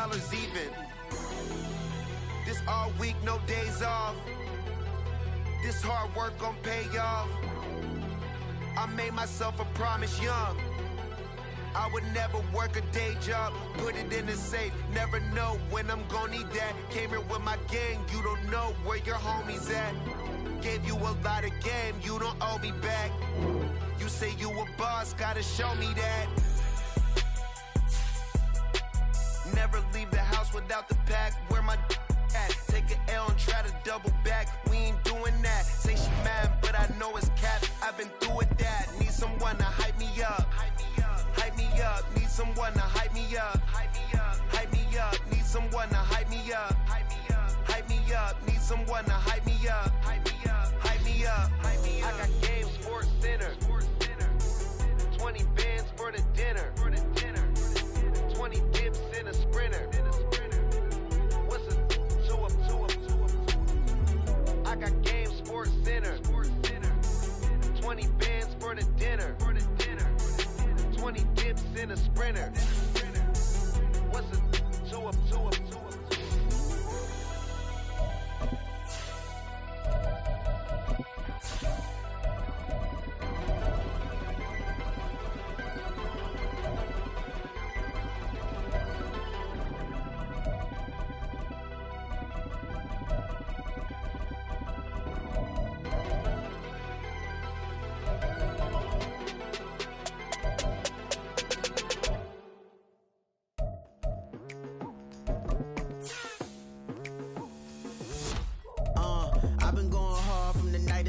dollars even. This all week, no days off. This hard work gon' pay off. I made myself a promise young. I would never work a day job, put it in the safe. Never know when I'm gon' need that. Came here with my gang, you don't know where your homies at. Gave you a lot of game, you don't owe me back. You say you a boss, gotta show me that. Never leave the house without the pack. Where my at? Take an L and try to double back. We ain't doing that. Say she mad, but I know it's cap. I've been through with that. Need someone to hype me up. Hype me up. Need someone to hype me up. Hype me up. Need someone to hype me up. Hype me up. Need someone to hype me up. Hype me up. I got game, Sports Center. 20 bands for the dinner. 20 dips in a sprinter. What's a two up? I got game, Sports Center. 20 bands for the dinner. 20 dips in a sprinter. What's a two up?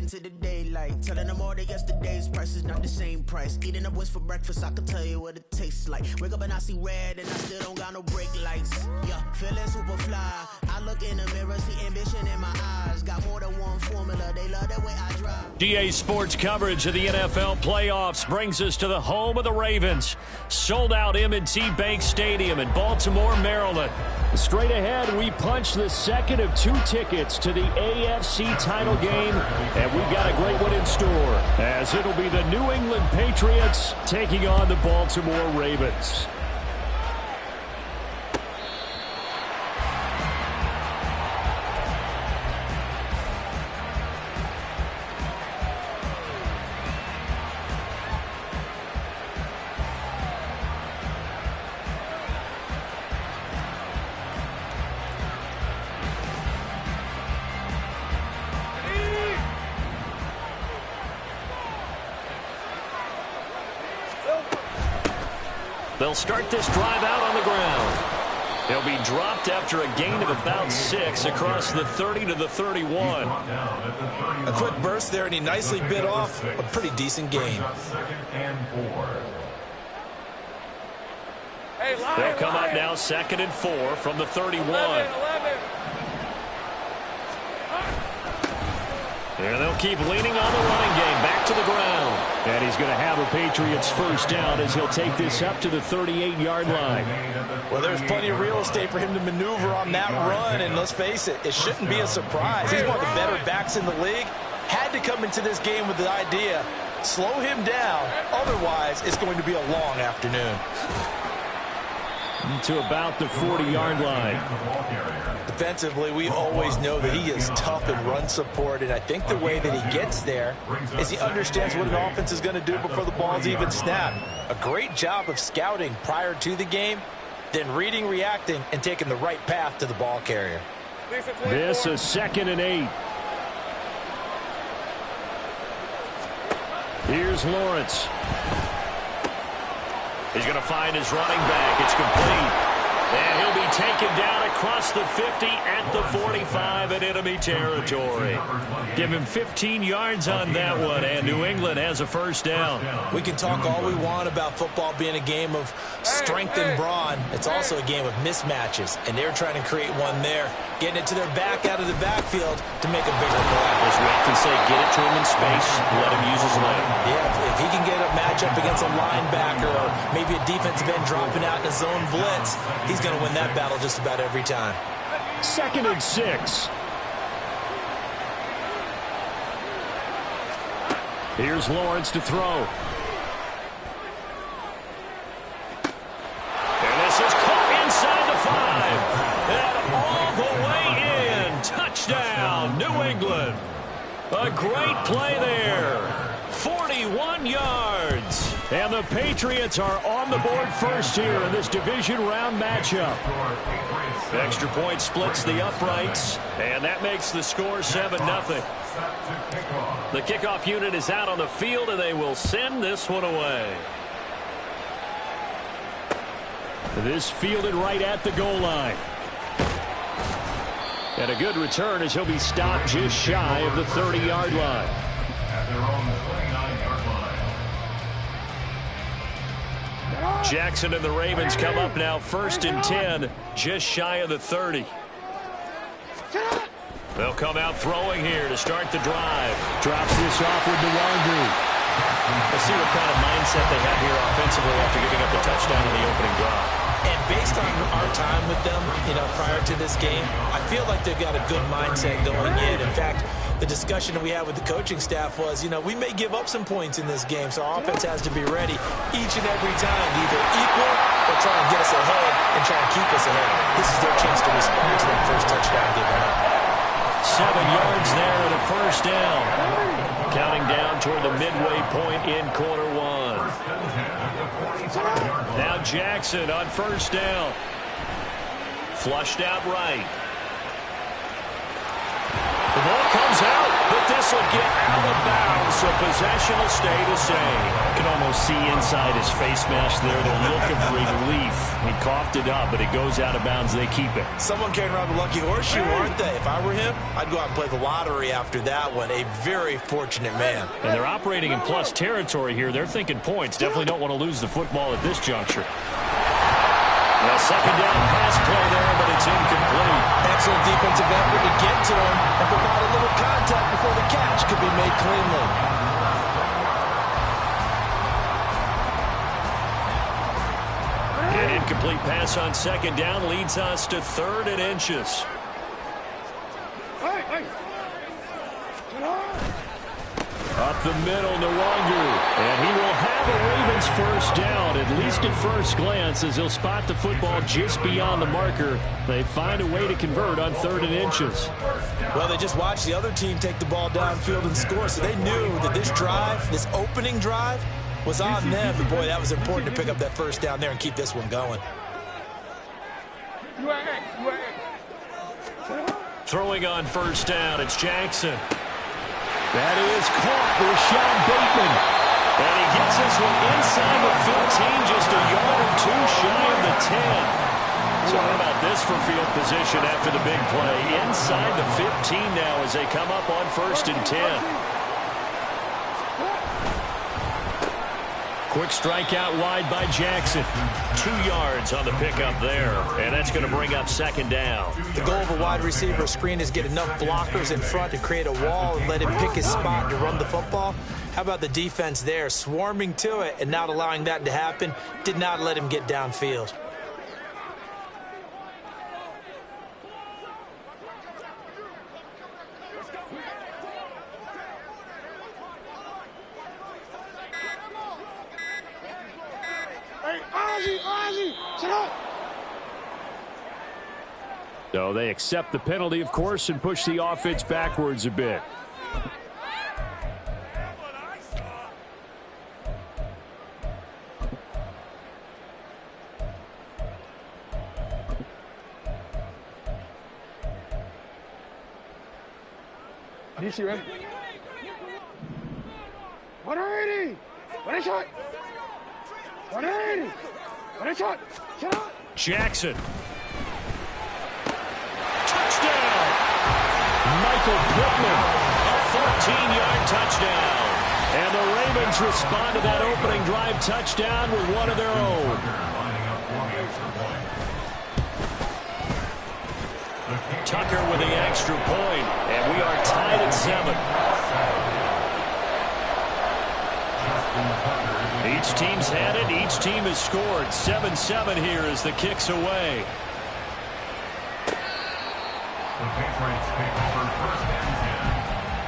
To the daylight, telling them all that yesterday's price is not the same price. Eating up what's for breakfast, I can tell you what it tastes like. Wake up and I see red and I still don't got no brake lights. Yeah, feeling super fly. I look in the mirror, see ambition in my eyes. Got more than one formula, they love the way I drive. GA Sports coverage of the NFL playoffs brings us to the home of the Ravens. Sold out M&T Bank Stadium in Baltimore, Maryland. Straight ahead, we punch the second of two tickets to the AFC title game, and we've got a great one in store, as it'll be the New England Patriots taking on the Baltimore Ravens. They'll start this drive out on the ground. He'll be dropped after a gain of about 6 across the 30 to the 31. A quick burst there, and he nicely bit off a pretty decent gain. They'll come up now 2nd and 4 from the 31. And they'll keep leaning on the running game. Back to the ground. And he's going to have a Patriots first down as he'll take this up to the 38-yard line. Well, there's plenty of real estate for him to maneuver on that run. And let's face it, it shouldn't be a surprise. He's one of the better backs in the league. Had to come into this game with the idea, slow him down. Otherwise, it's going to be a long afternoon. To about the 40-yard line. Defensively, we always know that he is tough in run support, and I think the way that he gets there is he understands what an offense is going to do before the ball's even snapped. A great job of scouting prior to the game, then reading, reacting, and taking the right path to the ball carrier. This is 2nd and 8. Here's Lawrence. He's going to find his running back. It's complete. And he'll be taken down across the 50 at the 45 in enemy territory. Give him 15 yards on that one, and New England has a first down. We can talk all we want about football being a game of strength and brawn. It's also a game of mismatches, and they're trying to create one there, getting it to their back out of the backfield to make a bigger play. As we often say, get it to him in space, let him use his leg. Yeah, if he can get a matchup against a linebacker or maybe a defensive end dropping out in a zone blitz, he's going to win that battle just about every time. 2nd and 6. Here's Lawrence to throw. And this is caught inside the 5. A great play there. 41 yards. And the Patriots are on the board first here in this division round matchup. Extra point splits the uprights, and that makes the score 7-0. The kickoff unit is out on the field, and they will send this one away. This fielded right at the goal line. And a good return as he'll be stopped just shy of the 30-yard line. Jackson and the Ravens come up now 1st and 10, just shy of the 30. They'll come out throwing here to start the drive. Drops this off with the Wangu. Let's see what kind of mindset they have here offensively after giving up the touchdown in the opening drive. And based on our time with them, prior to this game, I feel like they've got a good mindset going in. In fact, the discussion that we had with the coaching staff was, we may give up some points in this game, so our offense has to be ready each and every time to either equal or try and get us ahead and try and keep us ahead. This is their chance to respond to that first touchdown given up. 7 yards there and a first down. Counting down toward the midway point in quarter one. Now Jackson on first down. Flushed out right. The ball comes out, but this will get out of bounds, so possession will stay the same. You can almost see inside his face mask there the look of relief. He coughed it up, but it goes out of bounds. They keep it. Someone carrying around the lucky horseshoe, aren't they? If I were him, I'd go out and play the lottery after that one. A very fortunate man. And they're operating in plus territory here. They're thinking points. Definitely don't want to lose the football at this juncture. A second down pass play there, but it's incomplete. Excellent defensive effort to get to him and provide a little contact before the catch could be made cleanly. An incomplete pass on second down leads us to 3rd and inches. Up the middle, Nwangu. And he will have a Ravens first down, at least at first glance, as he'll spot the football just beyond the marker. They find a way to convert on 3rd and inches. Well, they just watched the other team take the ball downfield and score, so they knew that this drive, this opening drive, was on them. And boy, that was important to pick up that first down there and keep this one going. Throwing on first down, it's Jackson. That is caught with Sean Bateman. And he gets this one inside the 15, just a yard or two shy of the 10. So how about this for field position after the big play? Inside the 15 now as they come up on 1st and 10. Quick strikeout wide by Jackson. 2 yards on the pickup there. And that's going to bring up 2nd down. The goal of a wide receiver screen is get enough blockers in front to create a wall and let him pick his spot to run the football. How about the defense there, swarming to it and not allowing that to happen? Did not let him get downfield. So they accept the penalty, of course, and push the offense backwards a bit. DC ready? 180! 180 shot! 180! 180 shot! Shot! Jackson. Touchdown! Michael Pittman, a 14-yard touchdown. And the Ravens respond to that opening drive touchdown with one of their own. Tucker with the extra point, and we are tied at 7. Each team's had it. Each team has scored. 7-7 here as the kick's away. The Patriots pick over 1st and 10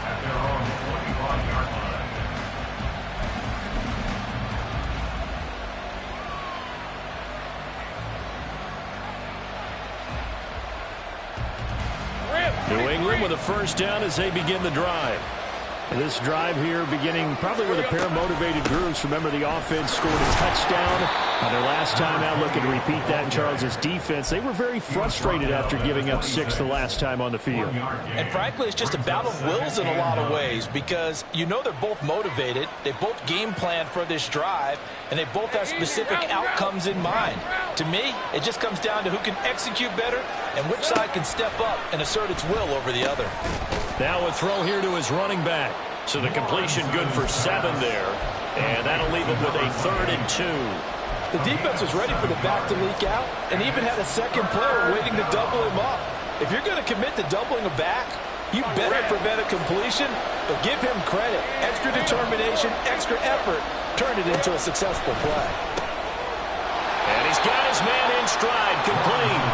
at their own 25-yard line. New England with a first down as they begin the drive. This drive here beginning probably with a pair of motivated groups. Remember, the offense scored a touchdown on their last time out. Looking to repeat that in Charles' defense. They were very frustrated after giving up 6 the last time on the field. And frankly, it's just a battle of wills in a lot of ways because you know they're both motivated. They both game plan for this drive, and they both have specific outcomes in mind. To me, it just comes down to who can execute better and which side can step up and assert its will over the other. Now a throw here to his running back. So the completion good for 7 there. And that'll leave him with a 3rd and 2. The defense was ready for the back to leak out and even had a second player waiting to double him up. If you're going to commit to doubling a back, you better prevent a completion, but give him credit. Extra determination, extra effort, turn it into a successful play. And he's got his man in stride, complete.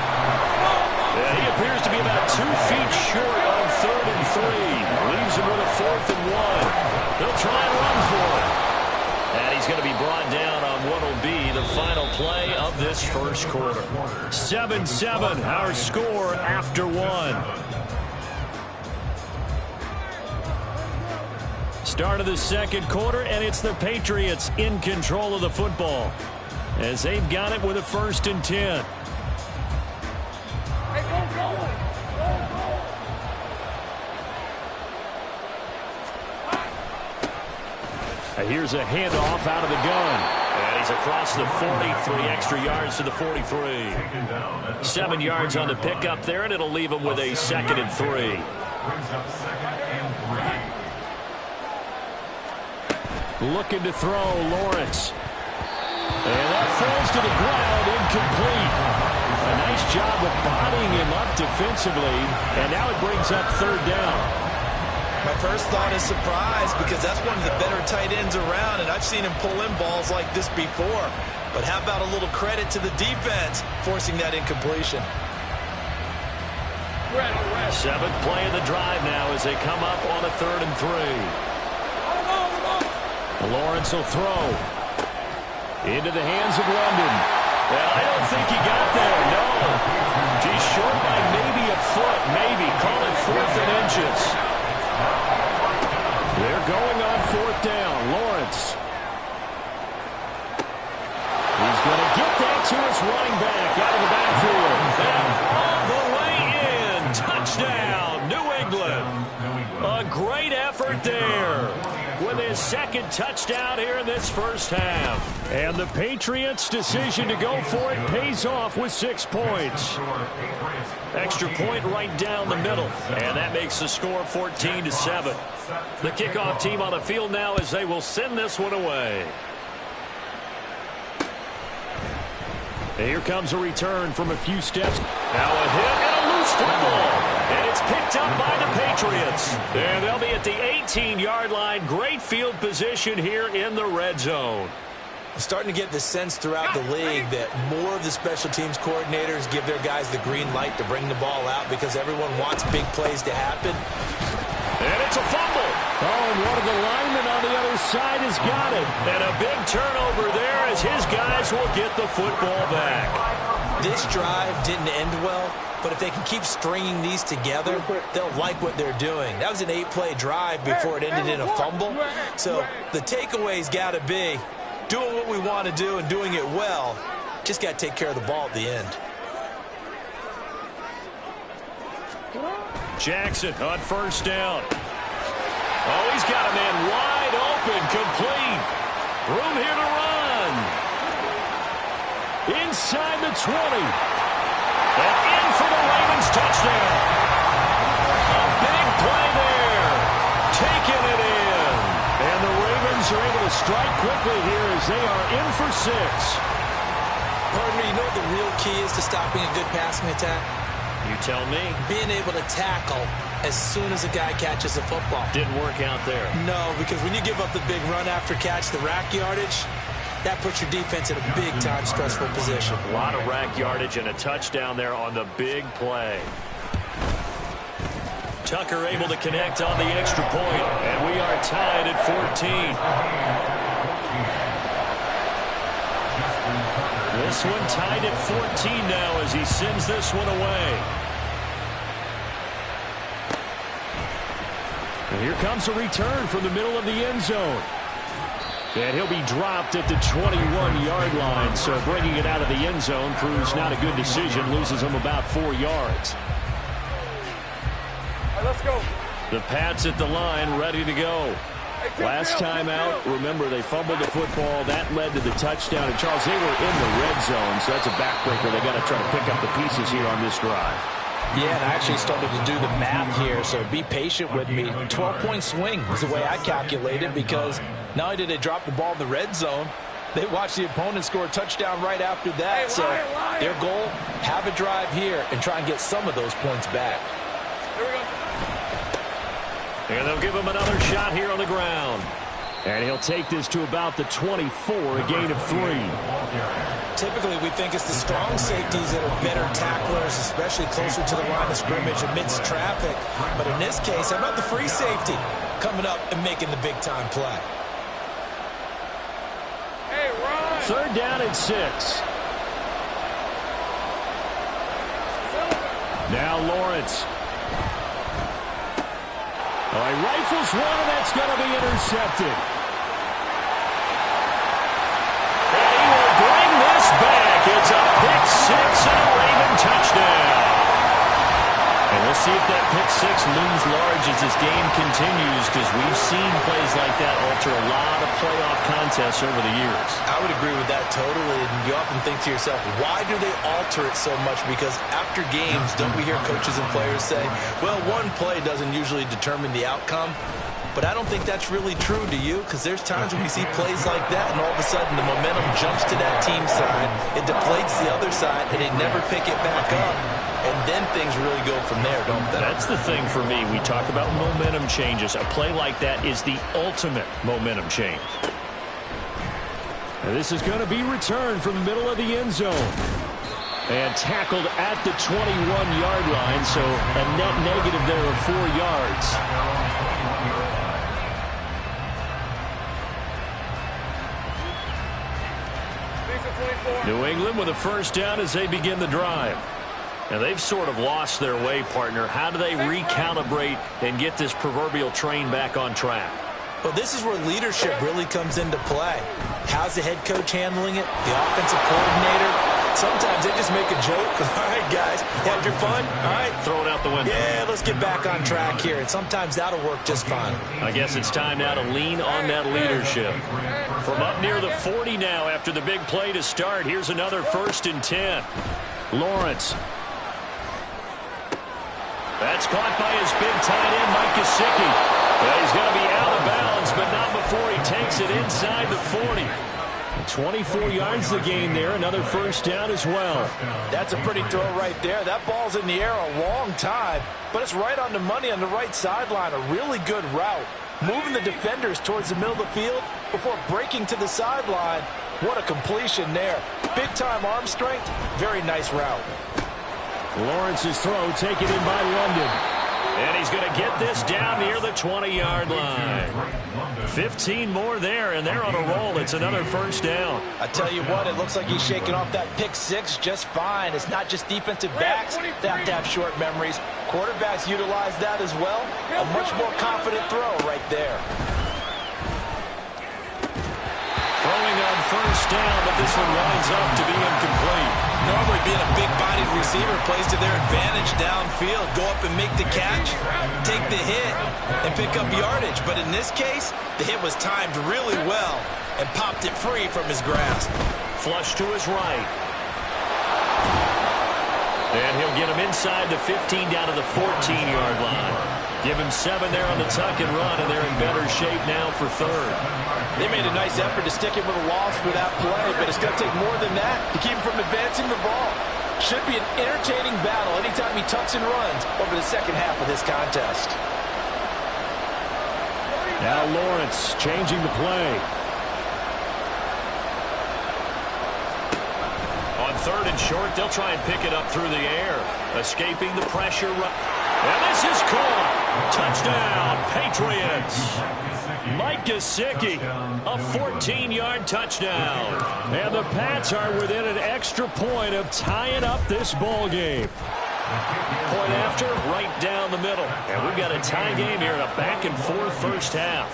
And he appears to be about 2 feet short of 3rd and 3. Leaves him with a 4th and 1. He'll try and run for it. And he's going to be brought down on what will be the final play of this first quarter. 7-7, our score after 1. Start of the second quarter, and it's the Patriots in control of the football as they've got it with a 1st and 10. Here's a handoff out of the gun. And he's across the 40, 3 extra yards to the 43. 7 yards on the pickup there, and it'll leave him with a 2nd and 3. Looking to throw, Lawrence. And that falls to the ground, incomplete. A nice job of bodying him up defensively, and now it brings up 3rd down. My first thought is surprise because that's one of the better tight ends around, and I've seen him pull in balls like this before. But how about a little credit to the defense forcing that incompletion? 7th play of the drive now as they come up on a 3rd and 3. Lawrence will throw. Into the hands of London. Well, I don't think he got there, no. He's short by maybe a foot, maybe. Call it 4th and inches. They're going on 4th down. Lawrence. He's going to get that to his running back out of the backfield. And all the way in. Touchdown, New England. A great effort there with his 2nd touchdown here in this first half. And the Patriots' decision to go for it pays off with 6 points. Extra point right down the middle. And that makes the score 14-7. The kickoff team on the field now as they will send this one away. And here comes a return from a few steps. Now a hit and a loose football. And it's picked up by the Patriots. And they'll be at the 18-yard line. Great field position here in the red zone. I'm starting to get the sense throughout the league that more of the special teams coordinators give their guys the green light to bring the ball out because everyone wants big plays to happen. And it's a fumble. Oh, and one of the linemen on the other side has got it. And a big turnover there as his guys will get the football back. This drive didn't end well, but if they can keep stringing these together, they'll like what they're doing. That was an 8-play drive before it ended in a fumble. So the takeaway's got to be doing what we want to do and doing it well. Just got to take care of the ball at the end. Jackson on 1st down. Oh, he's got a man wide open, complete. Room here to run. Inside the 20. And in for the Ravens touchdown. A big play there. Taking it in. And the Ravens are able to strike quickly here as they are in for 6. Pardon me, you know what the real key is to stopping a good passing attack? You tell me. Being able to tackle as soon as a guy catches the football. Didn't work out there. No, because when you give up the big run after catch, the rack yardage, that puts your defense in a big-time stressful position. A lot of rack yardage and a touchdown there on the big play. Tucker able to connect on the extra point, and we are tied at 14. This one tied at 14 now as he sends this one away. And here comes a return from the middle of the end zone. And he'll be dropped at the 21-yard line. So bringing it out of the end zone proves not a good decision. Loses him about 4 yards. All right, let's go. The Pats at the line, ready to go. Last time out, remember, they fumbled the football. That led to the touchdown. And, Charles, they were in the red zone, so that's a backbreaker. They got to try to pick up the pieces here on this drive. Yeah, and I actually started to do the math here, so be patient with me. 12-point swing is the way I calculated, because not only did they drop the ball in the red zone, they watched the opponent score a touchdown right after that. So their goal, have a drive here and try and get some of those points back. Here we go. And they'll give him another shot here on the ground. And he'll take this to about the 24, a gain of 3. Typically, we think it's the strong safeties that are better tacklers, especially closer to the line of scrimmage amidst traffic. But in this case, how about the free safety coming up and making the big-time play? Hey, run. 3rd down and 6. Now Lawrence. Oh, he rifles one, and that's going to be intercepted. And he will bring this back. It's a pick 6 and a Raven touchdown. And we'll see if that pick 6 looms large as this game continues, because we've seen plays like that alter a lot of playoff contests over the years. I would agree with that totally. And you often think to yourself, why do they alter it so much? Because after games, don't we hear coaches and players say, well, one play doesn't usually determine the outcome? But I don't think that's really true, do you? Because there's times when we see plays like that, and all of a sudden the momentum jumps to that team side, it deflates the other side, and they never pick it back up. And then things really go from there, don't they? That's the thing for me. We talk about momentum changes. A play like that is the ultimate momentum change. And this is going to be returned from the middle of the end zone. And tackled at the 21-yard line, so a net negative there of 4 yards. New England with a first down as they begin the drive. And they've sort of lost their way, partner. How do they recalibrate and get this proverbial train back on track? Well, this is where leadership really comes into play. How's the head coach handling it? The offensive coordinator? Sometimes they just make a joke. All right, guys, had your fun? All right. Throw it out the window. Yeah, let's get back on track here. And sometimes that'll work just fine. I guess it's time now to lean on that leadership. From up near the 40 now after the big play to start, here's another 1st and 10. Lawrence. That's caught by his big tight end, Mike Gesicki. Well, he's going to be out of bounds, but not before he takes it inside the 40. 24 yards the gain there, another first down as well. That's a pretty throw right there. That ball's in the air a long time, but it's right on the money on the right sideline. A really good route. Moving the defenders towards the middle of the field before breaking to the sideline. What a completion there. Big-time arm strength. Very nice route. Lawrence's throw taken in by London. And he's going to get this down near the 20-yard line. 15 more there, and they're on a roll. It's another first down. I tell you what, it looks like he's shaking off that pick 6 just fine. It's not just defensive backs that have to have short memories. Quarterbacks utilize that as well. A much more confident throw right there. Throwing on first down, but this one winds up to be incomplete. Normally being a big-bodied receiver plays to their advantage downfield. Go up and make the catch, take the hit, and pick up yardage. But in this case, the hit was timed really well and popped it free from his grasp. Flush to his right. And he'll get him inside the 15 down to the 14-yard line. Give him 7 there on the tuck and run, and they're in better shape now for 3rd. They made a nice effort to stick him with a loss for that play, but it's going to take more than that to keep him from advancing the ball. Should be an entertaining battle anytime he tucks and runs over the second half of this contest. Now Lawrence changing the play. On 3rd and short, they'll try and pick it up through the air. Escaping the pressure. And this is caught. Touchdown, Patriots. Mike Gesicki, a 14-yard touchdown. And the Pats are within an extra point of tying up this ball game. Point after after, right down the middle. And we've got a tie game here in a back-and-forth first half.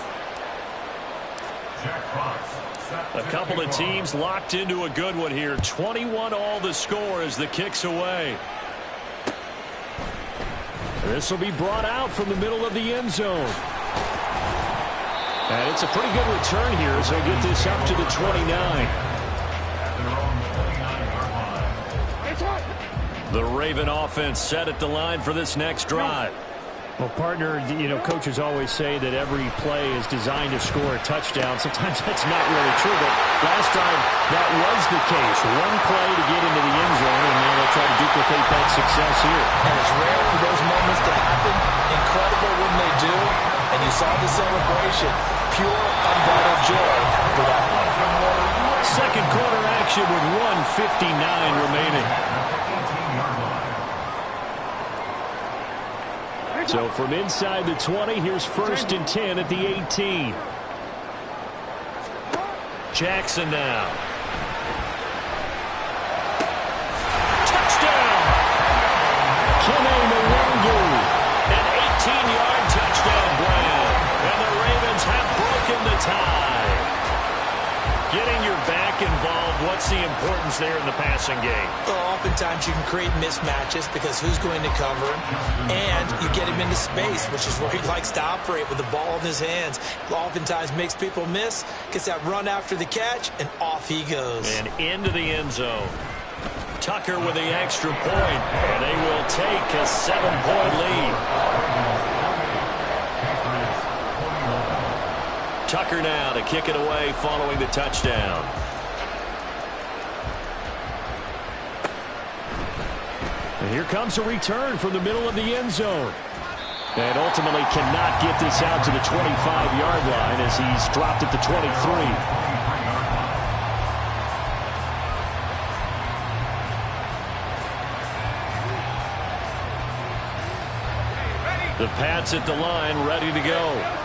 A couple of teams locked into a good one here. 21 all the score as the kick's away. This will be brought out from the middle of the end zone. And it's a pretty good return here as they get this up to the 29. The Raven offense set at the line for this next drive. Well, partner, coaches always say that every play is designed to score a touchdown. Sometimes that's not really true, but last time that was the case. One play to get into the end zone, and now they'll try to duplicate that success here. And it's rare for those moments to happen. Incredible when they do. And you saw the celebration. Pure, unbridled joy for that one. Second quarter action with 1:59 remaining. So from inside the 20, here's 1st and 10 at the 18. Jackson now. Touchdown! Kene Nwangwu. An 18-yard touchdown grab. And the Ravens have broken the tie. Getting your back involved, what's the importance there in the passing game? Well, oftentimes you can create mismatches because who's going to cover him, and you get him into space, which is where he likes to operate with the ball in his hands. Oftentimes makes people miss, gets that run after the catch, and off he goes. And into the end zone. Tucker with the extra point, and they will take a 7-point lead. Tucker now to kick it away following the touchdown. And here comes a return from the middle of the end zone. And ultimately cannot get this out to the 25-yard line as he's dropped at the 23. The Pats at the line, ready to go.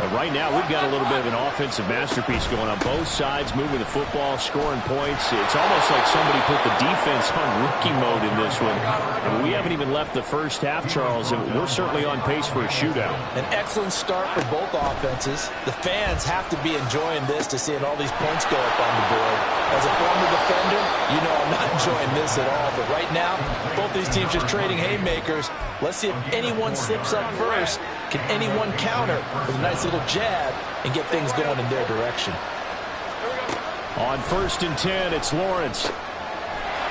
But right now, we've got a little bit of an offensive masterpiece going on both sides, moving the football, scoring points. It's almost like somebody put the defense on rookie mode in this one. And we haven't even left the first half, Charles, and we're certainly on pace for a shootout. An excellent start for both offenses. The fans have to be enjoying this to seeing all these points go up on the board. As a former defender, you know I'm not enjoying this at all. But right now, both these teams just trading haymakers. Let's see if anyone slips up first. Can anyone counter with a nice little jab and get things going in their direction? On 1st and 10, it's Lawrence.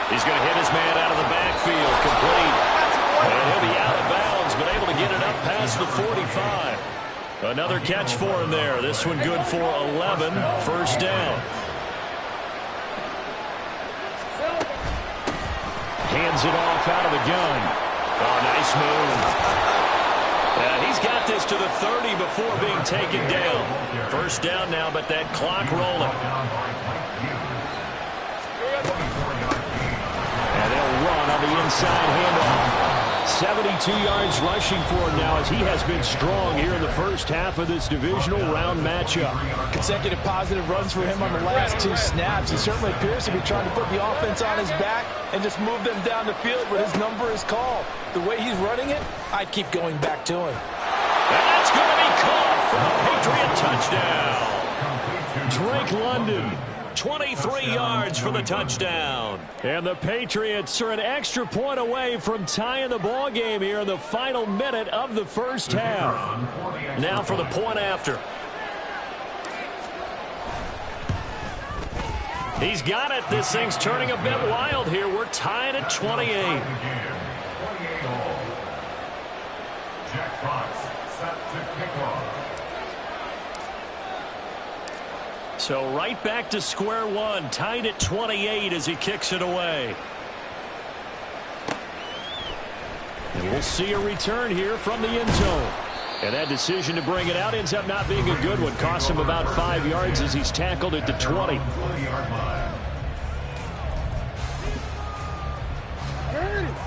He's going to hit his man out of the backfield, complete. And he'll be out of bounds, but able to get it up past the 45. Another catch for him there. This one good for 11. First down. Hands it off out of the gun. Oh, nice move. He's got this to the 30 before being taken down. First down now, but that clock rolling. And they'll run on the inside handoff. 72 yards rushing for him now as he has been strong here in the first half of this divisional round matchup. Consecutive positive runs for him on the last 2 snaps. He certainly appears to be trying to put the offense on his back and just move them down the field when his number is called. The way he's running it, I keep going back to him. And that's going to be caught for a Patriot touchdown. Drake London, 23 yards for the touchdown. And the Patriots are an extra point away from tying the ball game here in the final minute of the first half. Now for the point after. He's got it. This thing's turning a bit wild here. We're tied at 28. So right back to square one, tied at 28 as he kicks it away. And we'll see a return here from the end zone. And that decision to bring it out ends up not being a good one. Costs him about 5 yards as he's tackled at the 20.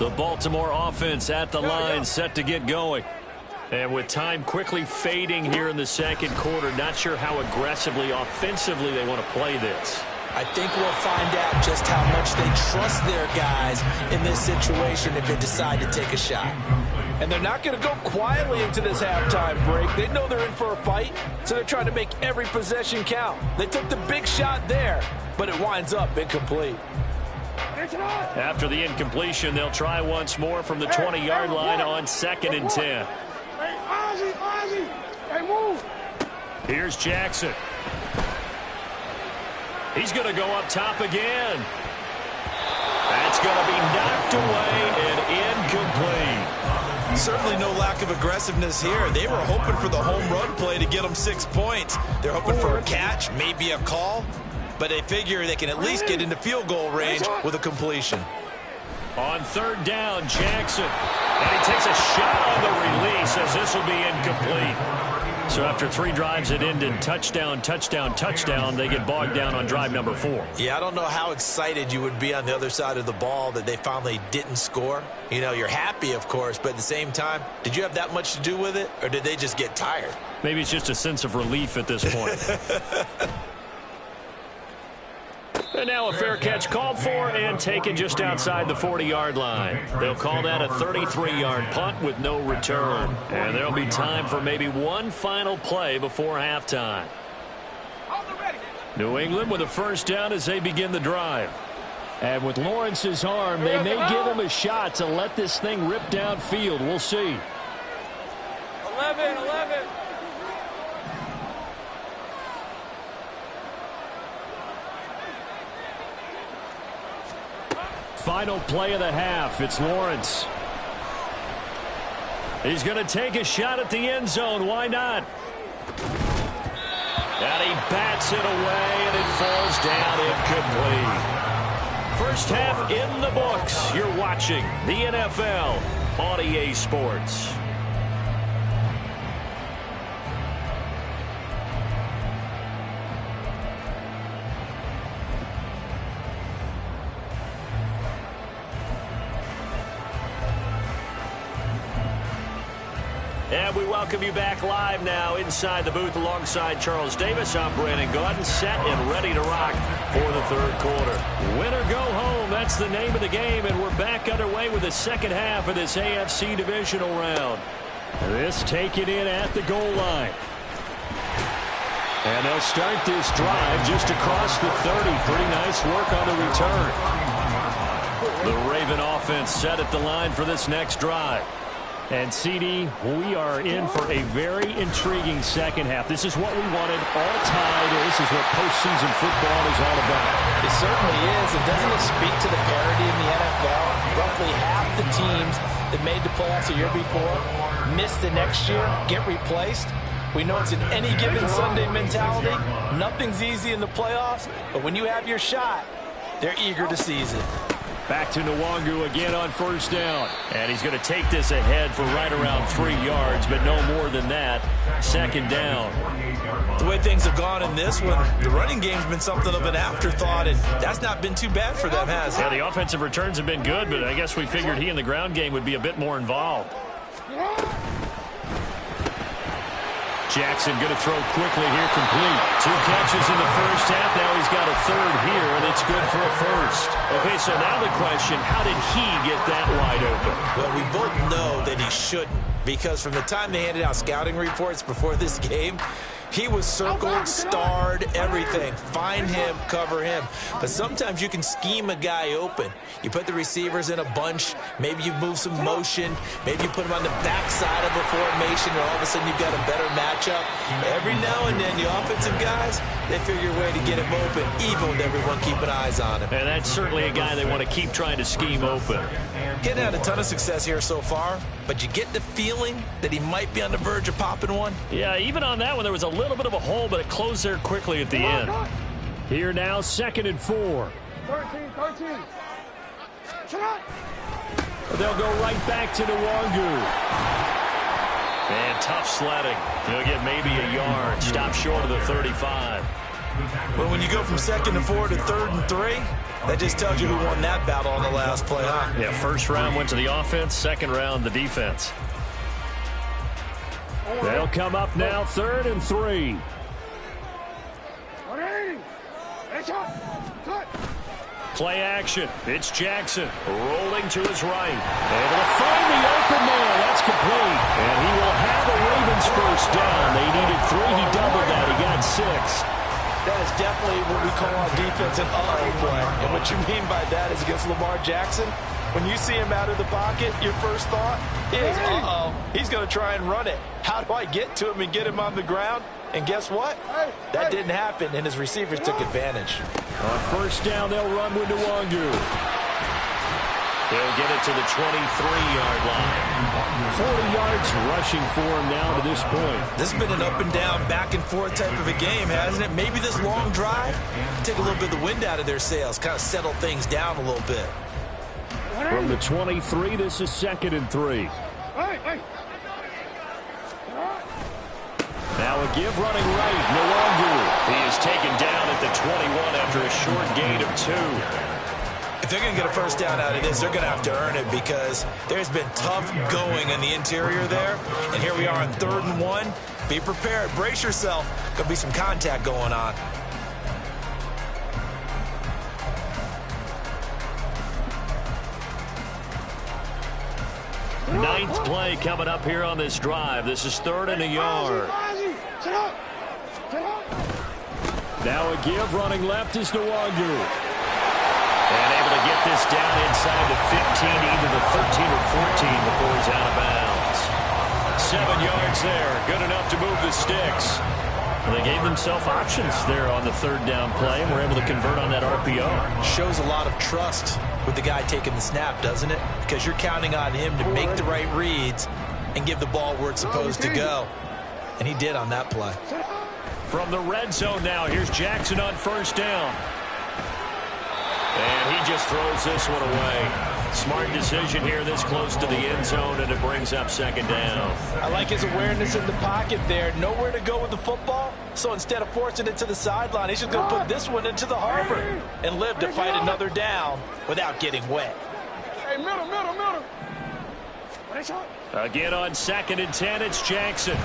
The Baltimore offense at the line, set to get going. And with time quickly fading here in the second quarter, not sure how aggressively, offensively they want to play this. I think we'll find out just how much they trust their guys in this situation if they decide to take a shot. And they're not going to go quietly into this halftime break. They know they're in for a fight, so they're trying to make every possession count. They took the big shot there, but it winds up incomplete. After the incompletion, they'll try once more from the 20-yard line on 2nd and 10. Hey, move. Here's Jackson. He's going to go up top again. That's going to be knocked away and incomplete. Certainly no lack of aggressiveness here. They were hoping for the home run play to get them 6 points. They're hoping for a catch, maybe a call, but they figure they can at least get into field goal range with a completion. On 3rd down, Jackson. And he takes a shot on the release as this will be incomplete. So after 3 drives that ended touchdown, touchdown, touchdown, they get bogged down on drive number 4. Yeah, I don't know how excited you would be on the other side of the ball that they finally didn't score. You know, you're happy, of course, but at the same time, did you have that much to do with it, or did they just get tired? Maybe it's just a sense of relief at this point. And now a fair catch called for and taken just outside the 40-yard line. They'll call that a 33-yard punt with no return. And there'll be time for maybe one final play before halftime. New England with a first down as they begin the drive. And with Lawrence's arm, they may give him a shot to let this thing rip downfield. We'll see. 11. Final play of the half. It's Lawrence. He's going to take a shot at the end zone. Why not? And he bats it away, and it falls down incomplete. First half in the books. You're watching the NFL on EA Sports. And we welcome you back live now inside the booth alongside Charles Davis. I'm Brandon Gaudin, set and ready to rock for the 3rd quarter. Win or go home, that's the name of the game, and we're back underway with the second half of this AFC divisional round. This taken in at the goal line. And they'll start this drive just across the 30. Pretty nice work on the return. The Raven offense set at the line for this next drive. And, CD, we are in for a very intriguing second half. This is what we wanted all tied. This is what postseason football is all about. It certainly is. And doesn't it speak to the parity in the NFL? Roughly half the teams that made the playoffs a year before miss the next year, get replaced. We know it's an any given Sunday mentality. Nothing's easy in the playoffs, but when you have your shot, they're eager to seize it. Back to Nwangu again on first down. And he's going to take this ahead for right around 3 yards, but no more than that. 2nd down. The way things have gone in this one, the running game's been something of an afterthought, and that's not been too bad for them, has it? Yeah, the offensive returns have been good, but I guess we figured he in the ground game would be a bit more involved. Jackson going to throw quickly here, complete. 2 catches in the first half. Now he's got a 3rd here, and it's good for a 1st. Okay, so now the question, how did he get that wide open? Well, we both know that he shouldn't, because from the time they handed out scouting reports before this game, he was circled, starred, everything. Find him, cover him. But sometimes you can scheme a guy open. You put the receivers in a bunch. Maybe you move some motion. Maybe you put them on the backside of a formation, and all of a sudden you've got a better matchup. Every now and then, the offensive guys, they figure a way to get him open, even with everyone keeping eyes on him. And that's certainly a guy they want to keep trying to scheme open. Getting had a ton of success here so far, but you get the feeling that he might be on the verge of popping one. Yeah, even on that one, there was a little bit of a hole, but it closed there quickly at the end. Here now, 2nd and 4. 13. They'll go right back to Nwangu. And tough sledding. He'll get maybe a yard. Stop short of the 35. But when you go from 2nd and 4 to 3rd and 3, that just tells you who won that battle on the last play, huh? Yeah, first round went to the offense, 2nd round the defense. They'll come up now, 3rd and 3. Play action. It's Jackson rolling to his right. Able to find the open man. That's complete. And he will have the Ravens first down. They needed 3. He doubled that. He got 6. That is definitely what we call on defense an uh-oh play. And what you mean by that is against Lamar Jackson, when you see him out of the pocket, your first thought is, uh-oh, he's going to try and run it. How do I get to him and get him on the ground? And guess what? That didn't happen, and his receivers took advantage. On first down, they'll run with Nwangu. He'll get it to the 23-yard line. 40 yards rushing for him now to this point. This has been an up-and-down, back-and-forth type of a game, hasn't it? Maybe this long drive, take a little bit of the wind out of their sails, kind of settle things down a little bit. From the 23, this is 2nd and 3. Now a give running right, Nwangu. He is taken down at the 21 after a short gain of 2. If they're going to get a first down out of this, they're going to have to earn it because there's been tough going in the interior there. And here we are on 3rd and 1. Be prepared. Brace yourself. Going to be some contact going on. Ninth play coming up here on this drive. This is 3rd and a yard. Now a give running left is Nwangu. And able to get this down inside the 15, either the 13 or 14 before he's out of bounds. 7 yards there. Good enough to move the sticks. Well, they gave themselves options there on the 3rd down play and were able to convert on that RPO. Shows a lot of trust with the guy taking the snap, doesn't it? Because you're counting on him to make the right reads and give the ball where it's supposed to go. And he did on that play. From the red zone now, here's Jackson on first down. And he just throws this one away. Smart decision here this close to the end zone, and it brings up 2nd down. I like his awareness in the pocket there. Nowhere to go with the football. So instead of forcing it to the sideline, he's just going to put this one into the harbor and live to fight another down without getting wet. Hey, middle. Again on 2nd and 10, it's Jackson.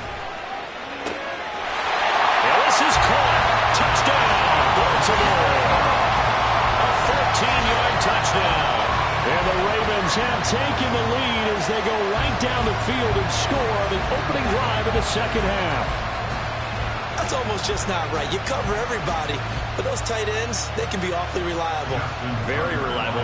And this is caught. Touchdown, Baltimore. A 14-yard touchdown. And the Ravens have taken the lead as they go right down the field and score the opening drive of the 2nd half. That's almost just not right. You cover everybody, but those tight ends, they can be awfully reliable. Very reliable.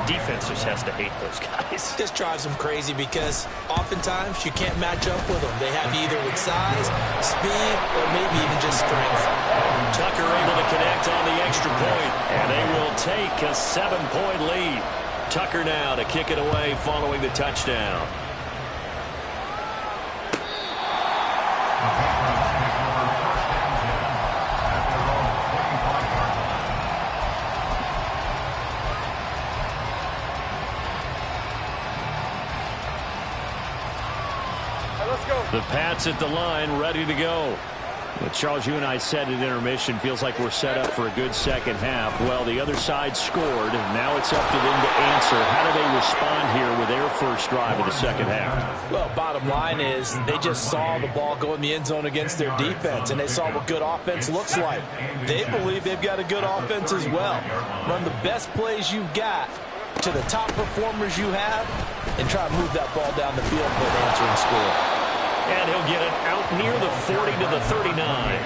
Defense just has to hate those guys. This drives them crazy because oftentimes you can't match up with them. They have you either with size, speed, or maybe even just strength. Tucker able to connect on the extra point, and they will take a 7-point lead. Tucker now to kick it away following the touchdown. The Pats at the line, ready to go. Well, Charles, you and I said at intermission, feels like we're set up for a good 2nd half. Well, the other side scored, and now it's up to them to answer. How do they respond here with their first drive of the 2nd half? Well, bottom line is they just saw the ball go in the end zone against their defense, and they saw what good offense looks like. They believe they've got a good offense as well. Run the best plays you've got to the top performers you have, and try to move that ball down the field for an answering score. And he'll get it out near the 40 to the 39.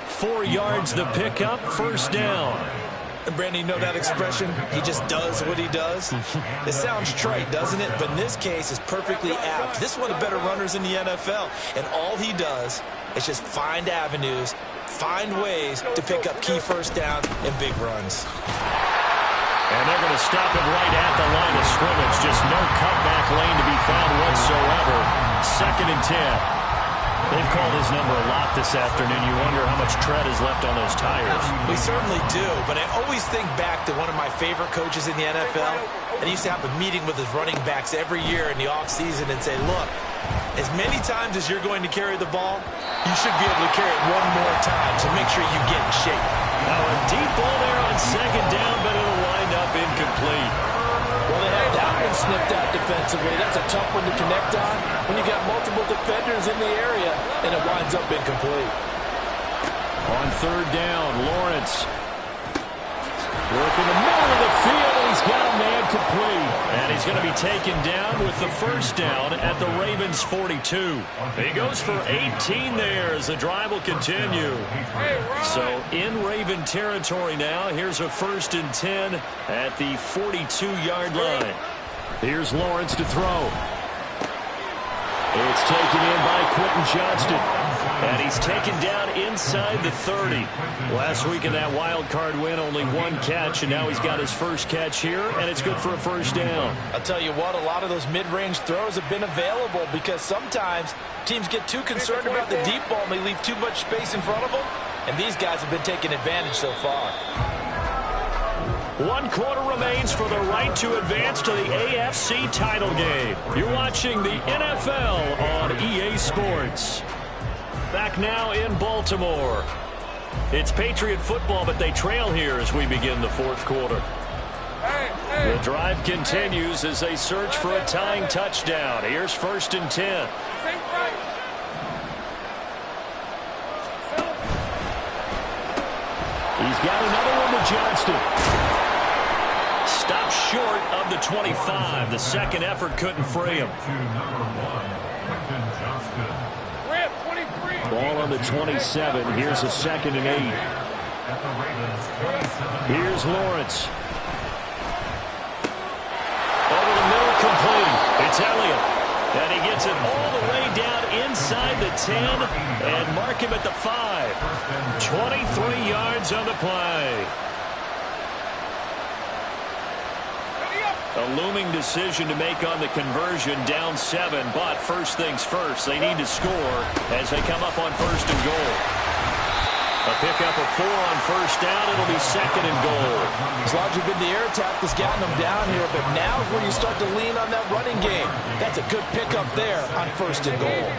4 yards the pickup, first down. And Brandon, you know that expression? He just does what he does. It sounds trite, doesn't it? But in this case, it's perfectly apt. This is one of the better runners in the NFL. And all he does is just find avenues, find ways to pick up key first downs and big runs. And they're going to stop him right at the line of scrimmage. Just no cutback lane to be found whatsoever. 2nd and 10. They've called his number a lot this afternoon. You wonder how much tread is left on those tires. We certainly do, but I always think back to one of my favorite coaches in the NFL. And he used to have a meeting with his running backs every year in the offseason and say, look, as many times as you're going to carry the ball, you should be able to carry it one more time, so make sure you get in shape. Now a deep ball there on 2nd down, but it'll wind up incomplete. Well, they have that one snipped out defensively. That's a tough one to connect on when you got multiple defenders in the area, and it winds up incomplete. On 3rd down, Lawrence Work in the middle of the field, and he's got a man complete. And he's going to be taken down with the first down at the Ravens' 42. He goes for 18 there as the drive will continue. So in Raven territory now, here's a 1st and 10 at the 42-yard line. Here's Lawrence to throw. It's taken in by Quentin Johnston. And he's taken down inside the 30. Last week in that wild card win, only 1 catch, and now he's got his first catch here, and it's good for a first down. I'll tell you what, a lot of those mid-range throws have been available because sometimes teams get too concerned about the deep ball and they leave too much space in front of them, and these guys have been taking advantage so far. 1 quarter remains for the right to advance to the AFC title game. You're watching the NFL on EA Sports. Back now in Baltimore. It's Patriot football, but they trail here as we begin the 4th quarter. The drive continues as they search for a tying touchdown. Here's 1st and 10. He's got another one to Johnston. Stopped short of the 25. The second effort couldn't free him. Ball on the 27. Here's a 2nd and 8. Here's Lawrence. Over the middle, complete. It's Elliott. And he gets it all the way down inside the 10 and mark him at the 5. 23 yards on the play. A looming decision to make on the conversion, down 7, but first things first, they need to score as they come up on 1st and goal. A pickup of 4 on 1st down, it'll be 2nd and goal. As long as you've been the air attack that's gotten them down here, but now is where you start to lean on that running game. That's a good pickup there on 1st and goal.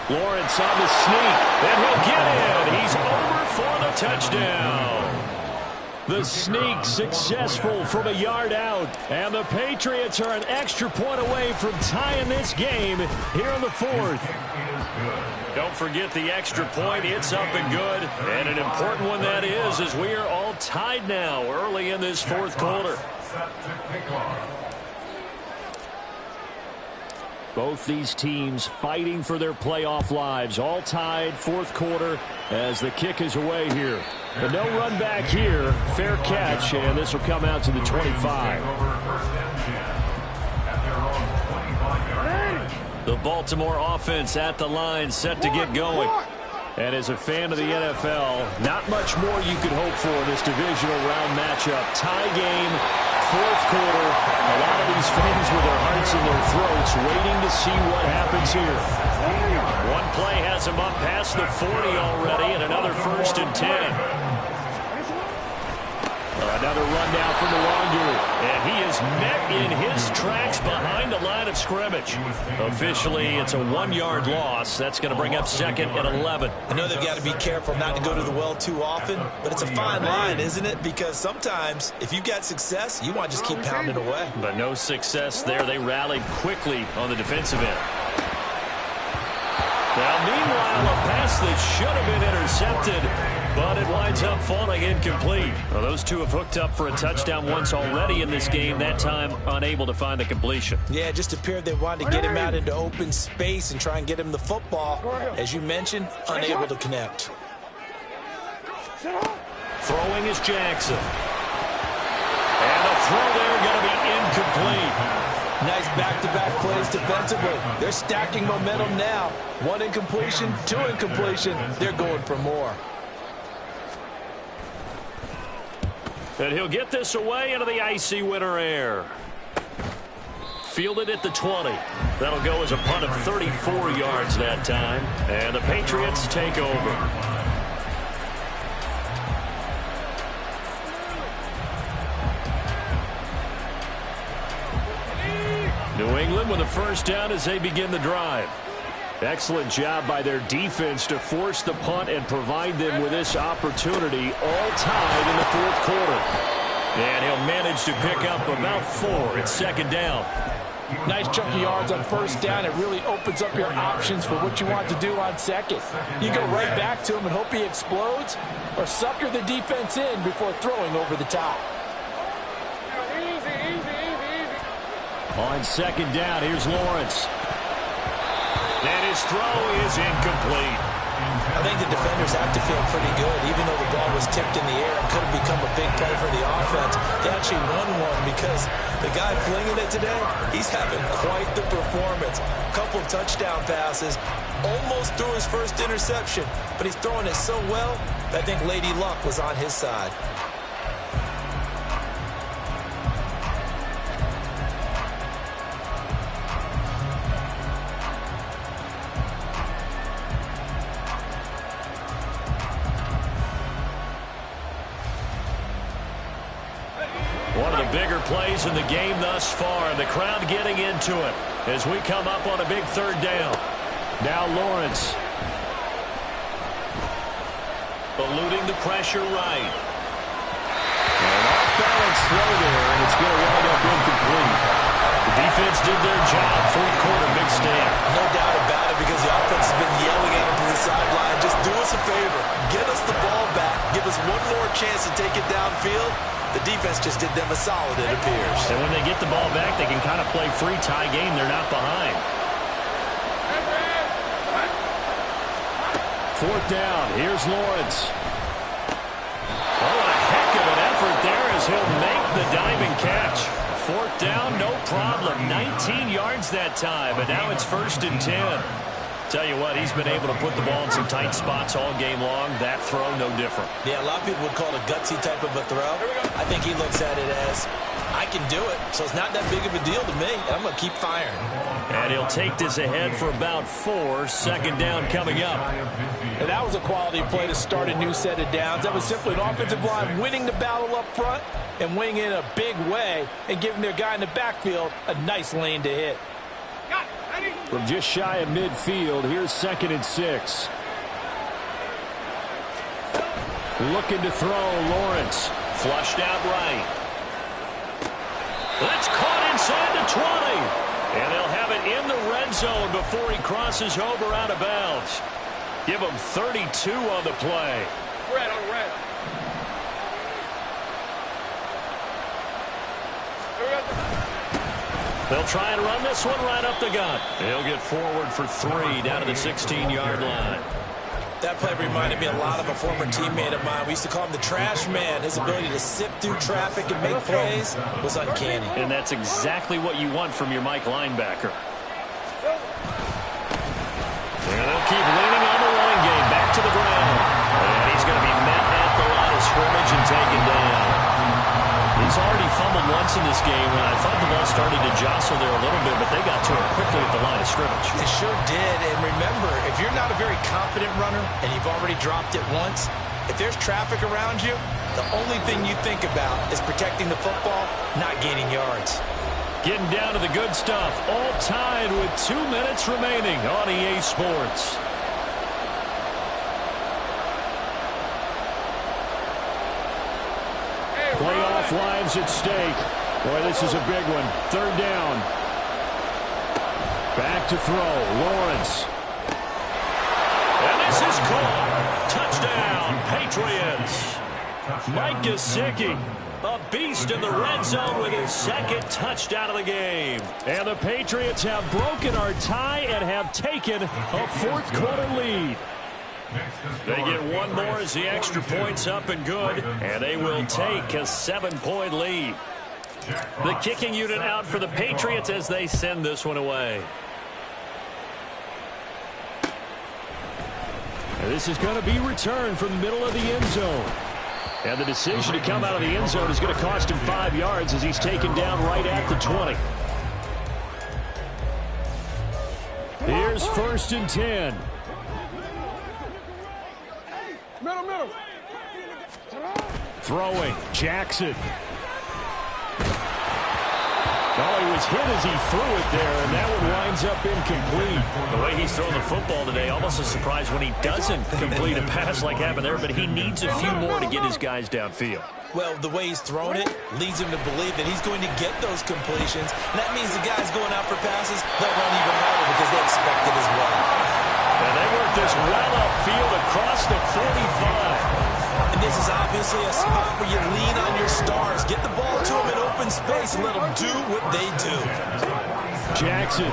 Lawrence on the sneak, and he'll get in. He's over for the touchdown. The sneak successful from a yard out, and the Patriots are an extra point away from tying this game here in the 4th. Don't forget the extra point. It's up and good, and an important one that is, as we are all tied now early in this 4th quarter. Both these teams fighting for their playoff lives. All tied, 4th quarter as the kick is away here. But no run back here. Fair catch, and this will come out to the 25. The Baltimore offense at the line, set to get going. And as a fan of the NFL, not much more you could hope for in this divisional round matchup. Tie game, 4th quarter. A lot of these fans with their hearts in their throats waiting to see what happens here. One play has them up past the 40 already, and another 1st and 10. Another run now from the Wanderer, and he is met in his tracks behind the line of scrimmage. Officially, it's a 1-yard loss. That's going to bring up 2nd and 11. I know they've got to be careful not to go to the well too often, but it's a fine line, isn't it? Because sometimes, if you've got success, you want to just keep pounding away. But no success there. They rallied quickly on the defensive end. Now, meanwhile, a pass that should have been intercepted, but it winds up falling incomplete. Well, those two have hooked up for a touchdown once already in this game, that time unable to find the completion. Yeah, it just appeared they wanted to get him out into open space and try and get him the football. As you mentioned, unable to connect. Throwing is Jackson. And the throw there going to be incomplete. Nice back-to-back plays defensively. They're stacking momentum now. 1 incompletion, 2 incompletion. They're going for more. And he'll get this away into the icy winter air. Fielded at the 20. That'll go as a punt of 34 yards that time. And the Patriots take over. New England with a first down as they begin the drive. Excellent job by their defense to force the punt and provide them with this opportunity, all tied in the 4th quarter. And he'll manage to pick up about 4. It's 2nd down. Nice chunk of yards on first down. It really opens up your options for what you want to do on second. You go right back to him and hope he explodes, or sucker the defense in before throwing over the top. On second down, here's Lawrence. And his throw is incomplete. I think the defenders have to feel pretty good. Even though the ball was tipped in the air and could have become a big play for the offense, they actually won one because the guy flinging it today, he's having quite the performance. Couple touchdown passes, almost threw his first interception, but he's throwing it so well that I think Lady Luck was on his side. One of the bigger plays in the game thus far, and the crowd getting into it as we come up on a big third down. Now Lawrence. Eluding the pressure right. An off-balance throw there, and it's going to wind up incomplete. The defense did their job. Fourth quarter, big stand. No doubt about it, because the offense has been yelling at him to the sideline. Just do us a favor. Get us the ball back. Give us one more chance to take it downfield. The defense just did them a solid, it appears. And when they get the ball back, they can kind of play free tie game. They're not behind. Fourth down. Here's Lawrence. Oh, a heck of an effort there as he'll make the diving catch. Fourth down, no problem. 19 yards that time, but now it's 1st and 10. Tell you what, he's been able to put the ball in some tight spots all game long. That throw, no different. Yeah, a lot of people would call it a gutsy type of a throw. I think he looks at it as, I can do it, so it's not that big of a deal to me. I'm going to keep firing. And he'll take this ahead for about 4. Second down coming up. And that was a quality play to start a new set of downs. That was simply an offensive line winning the battle up front and winning in a big way and giving their guy in the backfield a nice lane to hit. From just shy of midfield, here's 2nd and 6. Looking to throw, Lawrence. Flushed out right. That's caught inside the 20. And they'll have it in the red zone before he crosses over out of bounds. Give him 32 on the play. Red on red. They'll try and run this one right up the gut. He'll get forward for 3 down to the 16-yard line. That play reminded me a lot of a former teammate of mine. We used to call him the trash man. His ability to sift through traffic and make plays was uncanny. And that's exactly what you want from your Mike linebacker. And they'll keep leaning on the running game. Back to the ground. And he's going to be met at the line of scrimmage and taken down. He's already fumbled once in this game, and I thought the ball started to jostle there a little bit, but they got to it quickly at the line of scrimmage. They sure did. And remember, if you're not a very confident runner and you've already dropped it once, if there's traffic around you, the only thing you think about is protecting the football, not gaining yards. Getting down to the good stuff. All tied with 2 minutes remaining on EA Sports. Playoff lives at stake. Boy, this is a big one. 3rd down. Back to throw. Lawrence. And this is caught. Touchdown, Patriots. Mike Gesicki, a beast in the red zone with his 2nd touchdown of the game. And the Patriots have broken our tie and have taken a 4th quarter lead. They get one more as the extra point's up and good, and they will take a 7-point lead. The kicking unit out for the Patriots as they send this one away. And this is going to be returned from the middle of the end zone. And the decision to come out of the end zone is going to cost him 5 yards as he's taken down right at the 20. Here's 1st and 10. Middle. Throwing, Jackson. Oh, he was hit as he threw it there, and that one winds up incomplete. The way he's throwing the football today, almost a surprise when he doesn't complete a pass like happened there, but he needs a few more to get his guys downfield. Well, the way he's thrown it leads him to believe that he's going to get those completions. And that means the guys going out for passes, they'll run even harder because they expect it as well. And they work this well upfield across the 45. And this is obviously a spot where you lean on your stars. Get the ball to them in open space and let them do what they do. Jackson.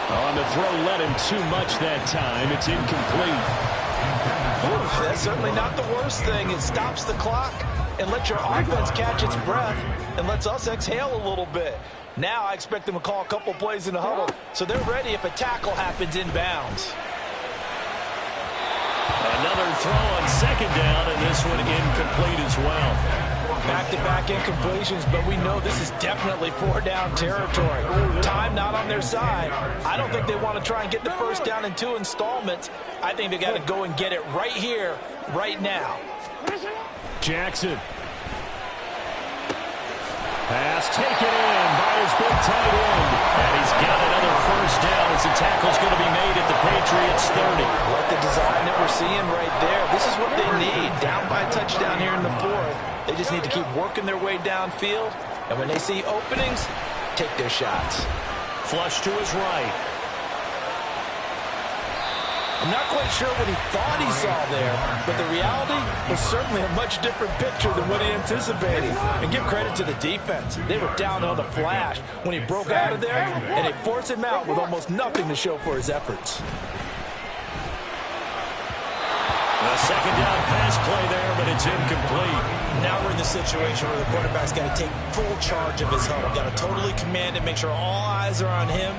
On the throw, led him too much that time. It's incomplete. Ooh, that's certainly not the worst thing. It stops the clock and lets your offense catch its breath and lets us exhale a little bit. Now I expect them to call a couple plays in the huddle, so they're ready if a tackle happens inbounds. Another throw on second down, and this one incomplete as well. Back-to-back incompletions, but we know this is definitely four-down territory. Time not on their side. I don't think they want to try and get the first down in 2 installments. I think they got to go and get it right here, right now. Jackson. Pass taken in by his big tight end. And he's got another first down as the tackle's going to be made at the Patriots 30. Like the design that we're seeing right there. This is what they need. Down by a touchdown here in the 4th. They just need to keep working their way downfield. And when they see openings, take their shots. Flush to his right. I'm not quite sure what he thought he saw there, but the reality was certainly a much different picture than what he anticipated. And give credit to the defense. They were down on the flash when he broke out of there, and they forced him out with almost nothing to show for his efforts. A second down pass play there, but it's incomplete. Now we're in the situation where the quarterback's got to take full charge of his huddle. Got to totally command it, make sure all eyes are on him.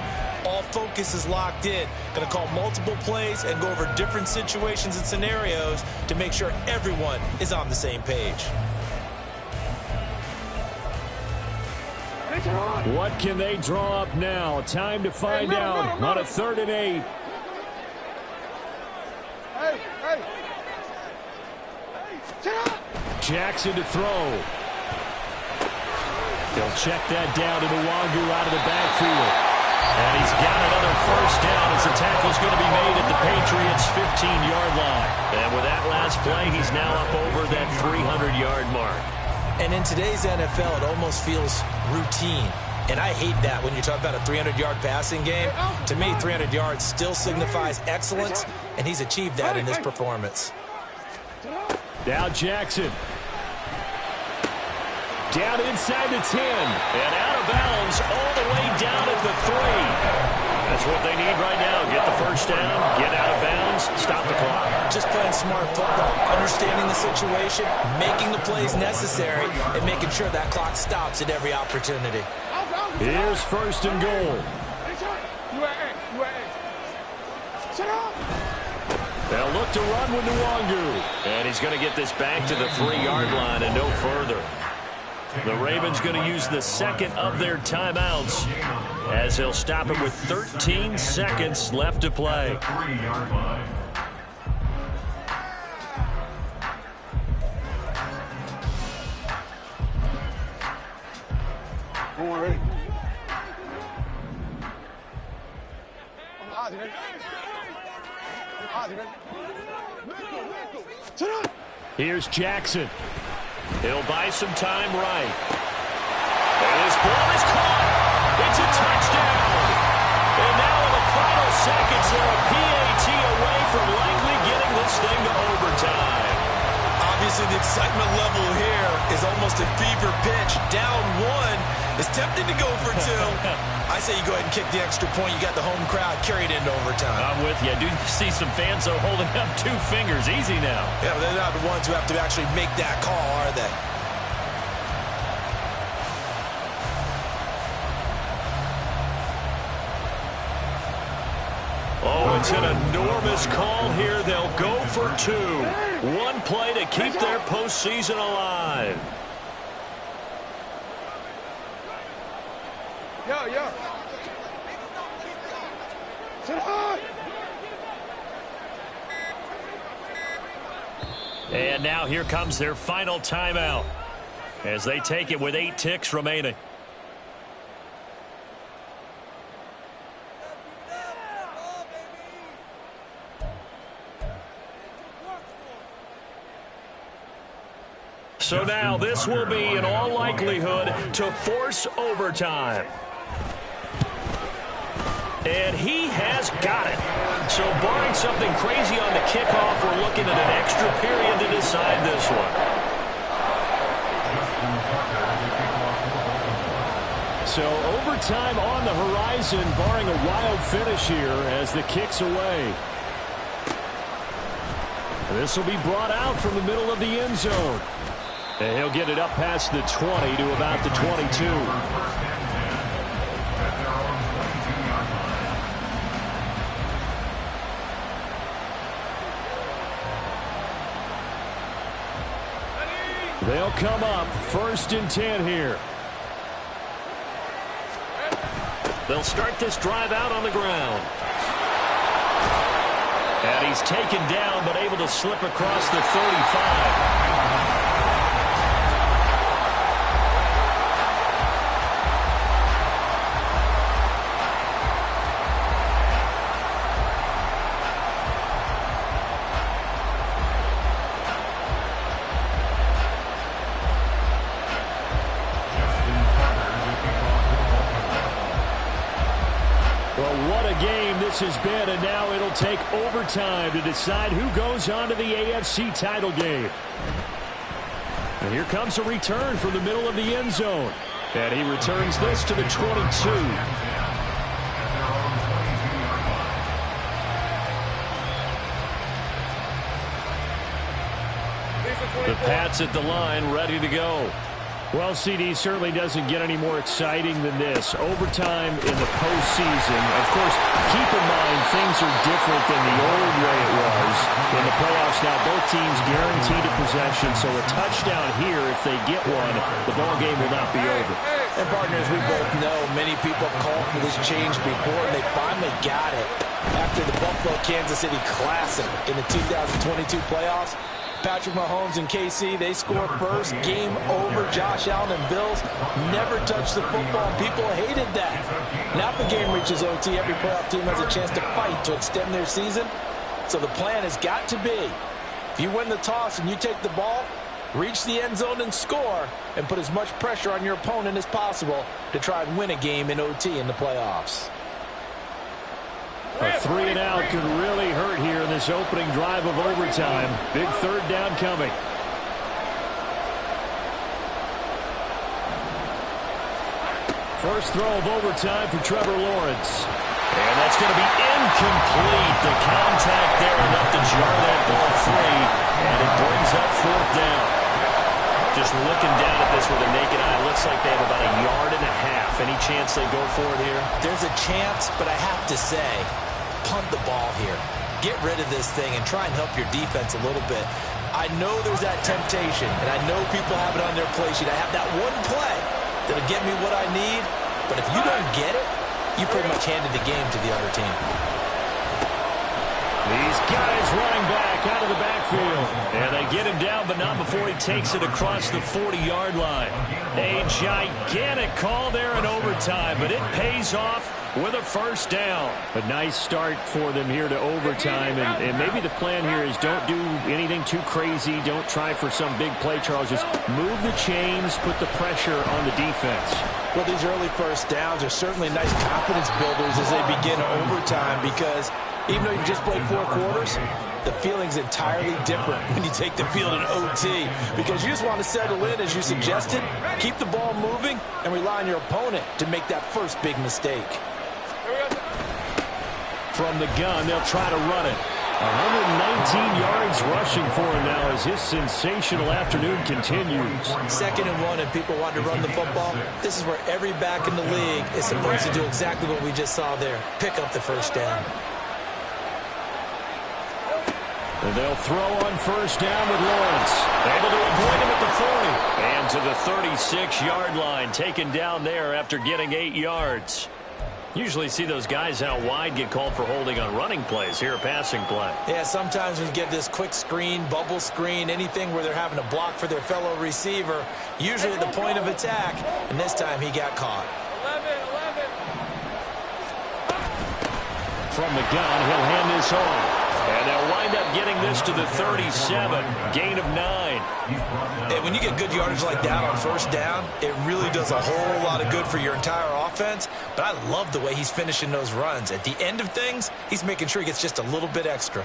All focus is locked in. Going to call multiple plays and go over different situations and scenarios to make sure everyone is on the same page. What can they draw up now? Time to find out on a 3rd and 8. Jackson to throw. They'll check that down to Nwangu out of the backfield. And he's got another first down as the tackle's going to be made at the Patriots' 15-yard line. And with that last play, he's now up over that 300-yard mark. And in today's NFL, it almost feels routine. And I hate that when you talk about a 300-yard passing game. To me, 300 yards still signifies excellence, and he's achieved that in his performance. Now Jackson. Down inside the 10. And out of bounds all the way down at the 3. That's what they need right now. Get the first down, get out of bounds, stop the clock. Just playing smart football, understanding the situation, making the plays necessary, and making sure that clock stops at every opportunity. Here's 1st and goal. They'll look to run with Nwangu. And he's going to get this back to the 3-yard line and no further. The Ravens going to use the second of their timeouts as they'll stop it with 13 seconds left to play. Here's Jackson. He'll buy some time right. And his ball is caught. It's a touchdown. And now in the final seconds, they're a PAT away from likely getting this thing to overtime. Obviously, the excitement level here is almost a fever pitch. Down 1 is tempting to go for 2. I say you go ahead and kick the extra point. You got the home crowd carried into overtime. I'm with you. I do see some fans though holding up 2 fingers. Easy now. Yeah, they're not the ones who have to actually make that call, are they? Oh, it's an enormous call here. They'll go for 2. 1 play to keep their postseason alive. Yo. Sit high. And now here comes their final timeout as they take it with 8 ticks remaining. So now this will be, in all likelihood, to force overtime. And he has got it. So barring something crazy on the kickoff, we're looking at an extra period to decide this one. So overtime on the horizon, barring a wild finish here as the kick's away. This will be brought out from the middle of the end zone. And he'll get it up past the 20 to about the 22. They'll come up 1st and 10 here. They'll start this drive out on the ground. And he's taken down, but able to slip across the 35. Has been, and now it'll take overtime to decide who goes on to the AFC title game. And here comes a return from the middle of the end zone. And he returns this to the 22. The Pats at the line, ready to go. Well, CD certainly doesn't get any more exciting than this. Overtime in the postseason. Of course, keep in mind things are different than the old way it was. In the playoffs now, both teams guaranteed a possession, so a touchdown here, if they get one, the ball game will not be over. And partners, we both know many people have called for this change before, and they finally got it. After the Buffalo-Kansas City Classic in the 2022 playoffs, Patrick Mahomes and KC, they score first. Game over. Josh Allen and Bills never touched the football. People hated that. Now if the game reaches OT, every playoff team has a chance to fight to extend their season. So the plan has got to be, if you win the toss and you take the ball, reach the end zone and score, and put as much pressure on your opponent as possible to try and win a game in OT in the playoffs. A 3-and-out could really hurt here in this opening drive of overtime. Big 3rd down coming. First throw of overtime for Trevor Lawrence. And that's going to be incomplete. The contact there enough to jar that ball free. And it brings up 4th down. Just looking down at this with a naked eye, it looks like they have about 1.5 yards. Any chance they go for it here? There's a chance, but I have to say, punt the ball here. Get rid of this thing and try and help your defense a little bit. I know there's that temptation, and I know people have it on their play sheet. I have that one play that'll get me what I need, but if you don't get it, you pretty much handed the game to the other team. These guys running back out of the backfield. And they get him down, but not before he takes it across the 40-yard line. A gigantic call there in overtime, but it pays off with a 1st down. A nice start for them here to overtime, and maybe the plan here is don't do anything too crazy. Don't try for some big play, Charles. Just move the chains, put the pressure on the defense. Well, these early 1st downs are certainly nice confidence builders as they begin overtime, because even though you just played 4 quarters, the feeling's entirely different when you take the field in OT, because you just want to settle in, as you suggested, keep the ball moving, and rely on your opponent to make that first big mistake. From the gun, they'll try to run it. 119 yards rushing for him now as his sensational afternoon continues. 2nd and 1, and people want to run the football. This is where every back in the league is supposed to do exactly what we just saw there. Pick up the 1st down. And they'll throw on 1st down with Lawrence. Able to avoid him at the 40. And to the 36-yard line, taken down there after getting 8 yards. Usually see those guys out wide get called for holding on running plays. Here, a passing play. Yeah, sometimes we get this quick screen, bubble screen, anything where they're having to block for their fellow receiver, usually at the point of attack, and this time he got caught. 11. From the gun, he'll hand this off. And they'll wind up getting this to the 37, gain of 9. And when you get good yardage like that on first down, it really does a whole lot of good for your entire offense. But I love the way he's finishing those runs. At the end of things, he's making sure he gets just a little bit extra.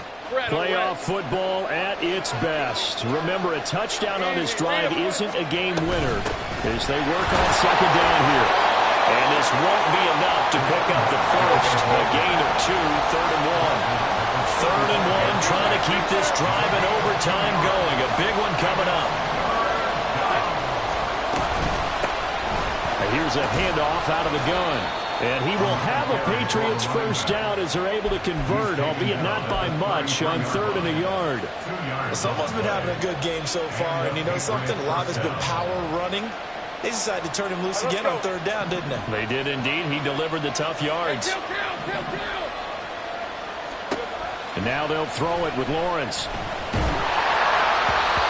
Playoff football at its best. Remember, a touchdown on this drive isn't a game winner as they work on second down here. And this won't be enough to pick up the first. A gain of 2, 3rd and 1. 3rd and 1, trying to keep this drive in overtime going. A big one coming up. And here's a handoff out of the gun. And he will have a Patriots first down as they're able to convert, albeit not by much, on 3rd and a yard. Someone's been having a good game so far, and you know something? A lot has been power running. They decided to turn him loose again on 3rd down, didn't they? They did indeed. He delivered the tough yards. And now they'll throw it with Lawrence.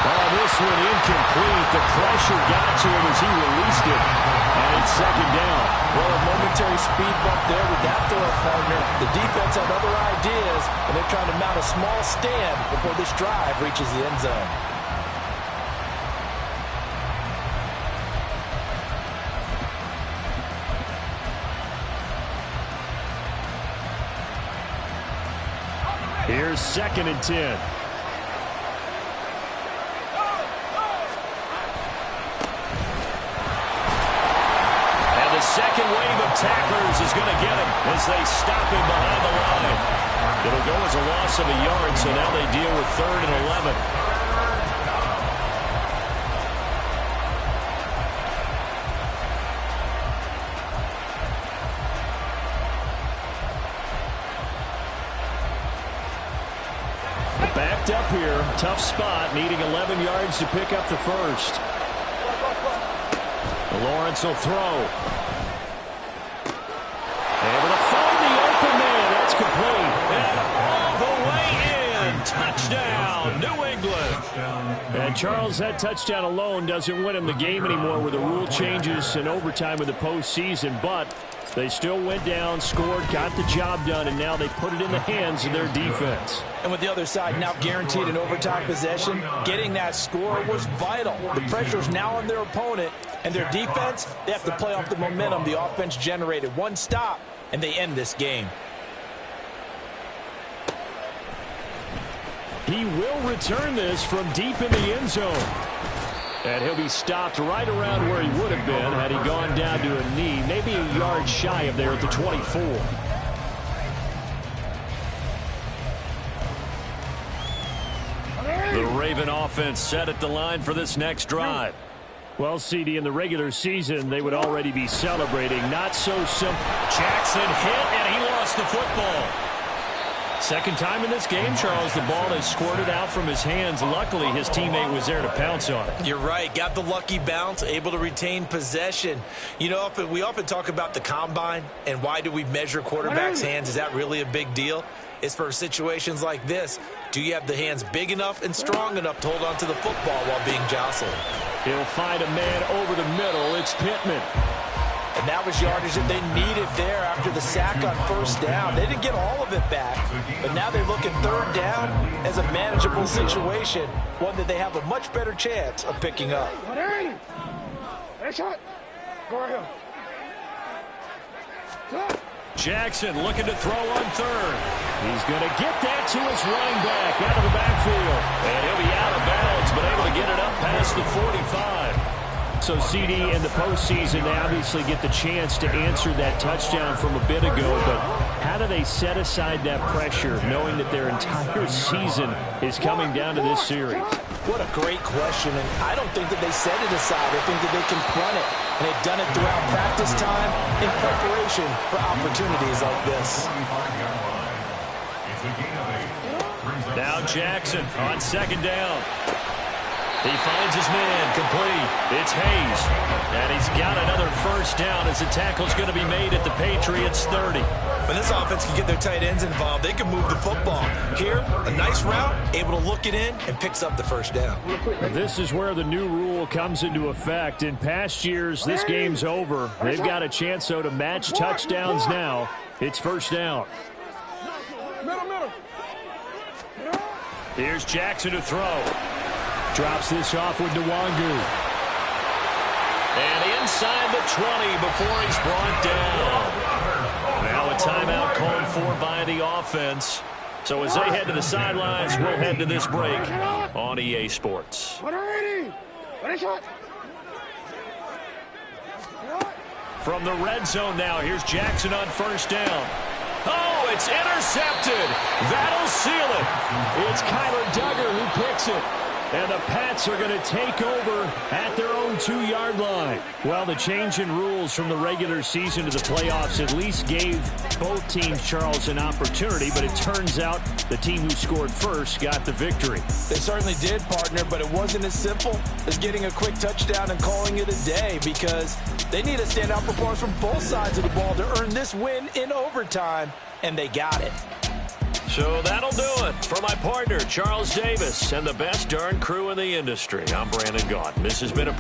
Oh, this one incomplete. The pressure got to him as he released it. And it's second down. Well, a momentary speed bump there with that throw partner. The defense had other ideas, and they're trying to mount a small stand before this drive reaches the end zone. Here's 2nd and 10. And the second wave of tacklers is going to get him as they stop him behind the line. It'll go as a loss of a yard, so now they deal with 3rd and 11. Backed up here, tough spot, needing 11 yards to pick up the first. Lawrence will throw. Able to find the open man. That's complete. And all the way in. Touchdown, New England. And Charles, that touchdown alone doesn't win him the game anymore with the rule changes and overtime in the postseason, but they still went down, scored, got the job done, and now they put it in the hands of their defense. And with the other side now guaranteed an overtime possession, getting that score was vital. The pressure is now on their opponent, and their defense, they have to play off the momentum the offense generated. One stop, and they end this game. He will return this from deep in the end zone. And he'll be stopped right around where he would have been had he gone down to a knee, maybe a yard shy of there at the 24. The Raven offense set at the line for this next drive. Well, CD, in the regular season, they would already be celebrating. Not so simple. Jackson hit, and he lost the football. Second time in this game, Charles, the ball has squirted out from his hands. Luckily, his teammate was there to pounce on it. You're right. Got the lucky bounce, able to retain possession. You know, we often talk about the combine and why do we measure quarterbacks' hands. Is that really a big deal? It's for situations like this. Do you have the hands big enough and strong enough to hold on to the football while being jostled? He'll find a man over the middle. It's Pittman. And that was yardage that they needed there after the sack on first down. They didn't get all of it back, but now they look at 3rd down as a manageable situation, one that they have a much better chance of picking up. Jackson looking to throw on 3rd. He's going to get that to his running back out of the backfield. And he'll be out of bounds, but able to get it up past the 45. So, CD, in the postseason, they obviously get the chance to answer that touchdown from a bit ago, but how do they set aside that pressure, knowing that their entire season is coming down to this series? What a great question, and I don't think that they set it aside. I think that they confront it, and they've done it throughout practice time in preparation for opportunities like this. Now Jackson on 2nd down. He finds his man complete. It's Hayes. And he's got another first down as the tackle's going to be made at the Patriots 30. When this offense can get their tight ends involved, they can move the football. Here, a nice route, able to look it in, and picks up the first down. This is where the new rule comes into effect. In past years, this game's over. They've got a chance, though, to match touchdowns now. It's first down. Middle. Here's Jackson to throw. Drops this off with Nwangu. And inside the 20 before he's brought down. Now a timeout called for by the offense. So as they head to the sidelines, we'll head to this break on EA Sports. From the red zone now, here's Jackson on first down. Oh, it's intercepted. That'll seal it. It's Kyler Duggar who picks it. And the Pats are going to take over at their own 2-yard line. Well, the change in rules from the regular season to the playoffs at least gave both teams, Charles, an opportunity. But it turns out the team who scored first got the victory. They certainly did, partner, but it wasn't as simple as getting a quick touchdown and calling it a day, because they need a standout performance from both sides of the ball to earn this win in overtime, and they got it. So that'll do it for my partner, Charles Davis, and the best darn crew in the industry. I'm Brandon Gaudin. This has been a